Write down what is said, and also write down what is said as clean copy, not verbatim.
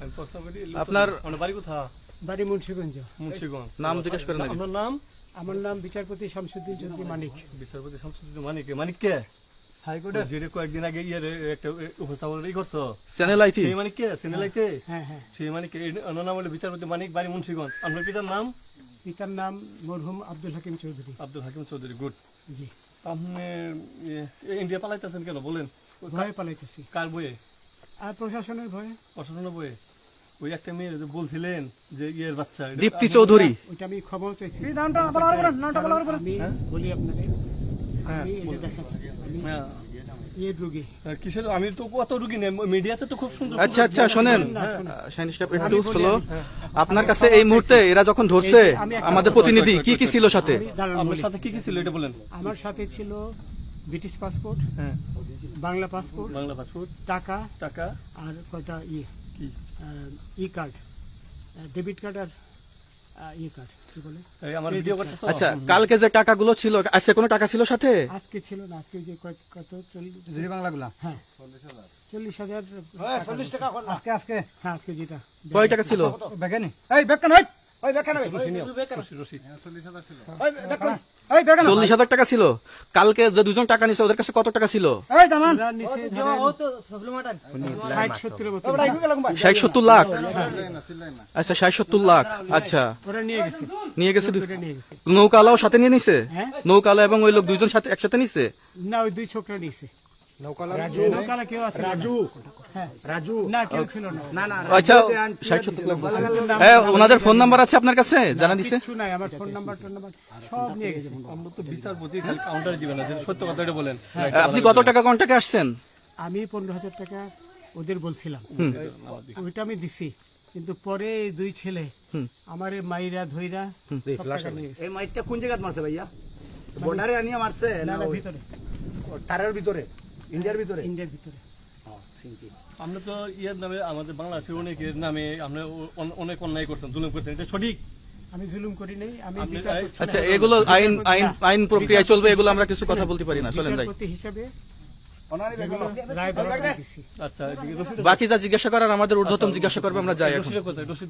আমি প্রশ্ন করি আপনার বাড়ি কোথায়? বাড়ি মুন্সিগঞ্জ। মুন্সিগঞ্জ। নাম জিজ্ঞেস করেন আগে। আপনার নাম? আমার নাম বিচারপতি শামসুদ্দিন চৌধুরী মানিক। বিচারপতি শামসুদ্দিন মানিক। মানিক কে? হাইকোর্টের যে কয়েকদিন আগে একটা উপস্থাপন করছো চ্যানেল আইতি। সেই মানিক কে? চ্যানেল আইতে? হ্যাঁ হ্যাঁ। সেই মানিক ওনার নাম হলো বিচারপতি মানিক, বাড়ি মুন্সিগঞ্জ। আপনার পিতার নাম? পিতার নাম মরহুম আব্দুল হাকিম চৌধুরী। আব্দুল হাকিম চৌধুরী। গুড। জি। আপনি ইন্ডিয়া পালাইতেছেন কেন বলেন? ভয়ে পালাইতেছি। কার বইয়ে? আর প্রশাসনের ভয়ে। প্রশাসনের বইয়ে? ওই একটা মেয়ে যে বলছিলেন যে ইয়ের বাচ্চা, দীপ্তি চৌধুরী। ওইটা আমি ক্ষমাও চাইছি। নামটা বলার পরে আমি বলি আপনাকে, আমি এই যে দেখাচ্ছি, আমি হ্যাঁ। ইয়ে রোগী। কিসের? আমি তো কত রুগী নেই, মিডিয়াতে তো খুব সুন্দর। আচ্ছা আচ্ছা শোনেন শাহিন সাহেব একটু স্লো। আপনার কাছে এই মুহূর্তে এরা যখন ধরছে আমাদের প্রতিনিধি কি কি ছিল সাথে? আমি দাঁড়ান আপনার বলি। সাথে কি কি ছিল এটা বলেন। আমার সাথে ছিল ব্রিটিশ পাসপোর্ট, হ্যাঁ, বাংলা পাসপোর্ট, বাংলা পাসপোর্ট, টাকা টাকা, আর কয়টা কি ই কার্ড, ডেবিট কার্ড আর ই কার্ড, কি বলে? এই আমার ভিডিও করতেছো? আচ্ছা কালকে যে টাকাগুলো ছিল আজকে কোনো টাকা ছিল সাথে? আজকে ছিল না, আজকে যে কত 40 বাংলাগুলা। হ্যাঁ 40,000। 40 টাকা আজকে আজকে হ্যাঁ আজকে যেটা কয় টাকা ছিল? বেগানি এই বেগান হই ওই বেগান হই রশিদ। ওই বেগান এই বেগান 40,000 টাকা ছিল। কালকে যে দুজন টাকা নিছে ওদের কাছে কত টাকা ছিল? এই দামান ওরা নিচে ধরেন 60-70 মতো। 60-70 লাখ। আচ্ছা 60-70 লাখ। আচ্ছা ওরা নিয়ে গেছে, নিয়ে গেছে। ওরা নিয়ে গেছে। নৌকালাও সাথে নিয়ে নিছে? হ্যাঁ? নৌকালা এবং ওই লোক দুইজন সাথে একসাথে নিছে? না, ওই দুই ছোকরা নিয়েছে। নৌকালা কেউ আছে? হ্যাঁ রাজু না, কেউ ছিল না। না না আচ্ছা 60-70 লাখ বলছে। হ্যাঁ ওনাদের ফোন নাম্বার আছে আপনার কাছে? জানা দিছে? কিছু নাই, আমার ফোন নাম্বার সব নিয়ে গেছে। আমরা তো বিচারপতি খালি কাউন্টার দিবেন না, যেটা সত্য কথা এটা বলেন। আপনি কত টাকা কন্টাক্টে আসছেন? আমি 15,000 টাকা ওদের বলছিলাম, ওইটা আমি দিছি। কিন্তু পরে এই দুই ছেলে আমার এই মাইরা ধইরা সব টাকা নিয়ে গেছে। এই মাইটটা কোন জায়গায় মারছে ভাইয়া? বর্ডারে আনিয়া মারছে না না না, ওই ভিতরে, তারের ভিতরে ইন্ডিয়ার ভিতরে? ইন্ডিয়ার ভিতরে। আমরা তো ইয়ের নামে, আমাদের বাংলাদেশের অনেকের নামে আমরা অনেক অন্যায় করছেন, জুলুম করছেন, এটা সঠিক? আমি জুলুম করি নাই, আমি আপনি- বিচার করছি না। আচ্ছা এগুলো আইন আইন আইন প্রক্রিয়ায় চলবে, এগুলো আমরা কিছু কথা বলতে পারি না। চলেন যাই। বিচারপতি হিসাবে ওনারই যেগুলো বেগান রায় দেওয়া দিছি। আচ্ছা, এদিকে রশিদ বাকি যা জিজ্ঞাসা করার আমাদের ঊর্ধ্বতন জিজ্ঞাসা করবে, আমরা যাই এখন। রশিদের কথা, রশিদ